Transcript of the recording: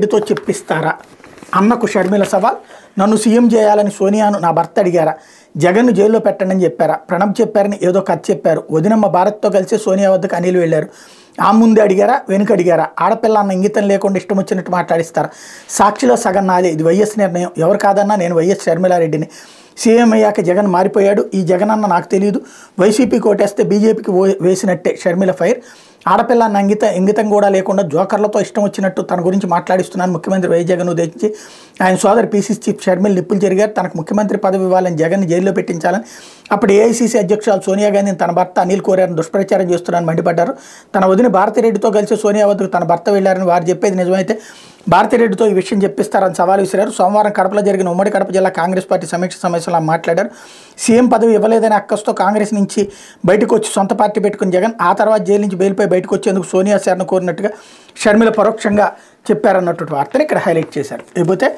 రెడ్డితో చెప్పిస్తారా అన్నకు షర్మిల సవాల్. నన్ను సీఎం చేయాలని సోనియాను నా భర్త అడిగారా? జగన్ను జైల్లో పెట్టండి అని చెప్పారా? ప్రణబ్ చెప్పారని ఏదో కథ చెప్పారు. వదినమ్మ భారత్తో కలిసి సోనియా వద్దకు అనిల్ వెళ్ళారు. ఆ ముందే అడిగారా, వెనుక అడిగారా? ఆడపిల్ల అన్న ఇంగితం లేకుండా ఇష్టం వచ్చినట్టు మాట్లాడిస్తారా? సాక్షిలో సగం నాదే, ఇది వైఎస్ నిర్ణయం. ఎవరు కాదన్నా నేను వైఎస్ షర్మిలారెడ్డిని. సీఎం అయ్యాక జగన్ మారిపోయాడు. ఈ జగన్ అన్న నాకు తెలియదు. వైసీపీ కోటేస్తే బీజేపీకి వేసినట్టే షర్మిల ఫైర్. ఆడపిల్ల అన్న ఇంగితం కూడా లేకుండా జోకర్లతో ఇష్టం వచ్చినట్టు తన గురించి మాట్లాడిస్తున్నాను ముఖ్యమంత్రి వైఎస్ జగన్ ఉద్దేశించి. ఆయన సోదరు పీసీసీ చీఫ్ షర్మిల నిప్పులు జరిగారు. తనకు ముఖ్యమంత్రి పదవి ఇవ్వాలని జగన్ని జైల్లో పెట్టించాలని అప్పుడు ఏఐసీసీ అధ్యక్షురాలు సోనియా గాంధీని తన భర్త అనిల్ కోరారని దుష్ప్రచారం చేస్తున్నారని మండిపడ్డారు. తన వదిన భారతిరెడ్డితో కలిసి సోనియా వద్దకు తన భర్త వెళ్లారని వారు చెప్పేది నిజమైతే భారతిరెడ్డితో ఈ విషయం చెప్పిస్తారని సవాల్ విసిరారు. సోమవారం కడపలో జరిగిన ఉమ్మడి కడప జిల్లా కాంగ్రెస్ పార్టీ సమీక్ష సమావేశంలో మాట్లాడారు. సీఎం పదవి ఇవ్వలేదని అక్కస్తో కాంగ్రెస్ నుంచి బయటకు వచ్చి సొంత పార్టీ పెట్టుకుని జగన్ ఆ తర్వాత జైలు నుంచి బెయిల్పై బయటకు వచ్చేందుకు సోనియా శరణ్ కోరినట్టుగా షర్మిల పరోక్షంగా చెప్పారన్నటువంటి వార్తను ఇక్కడ హైలైట్ చేశారు. లేకపోతే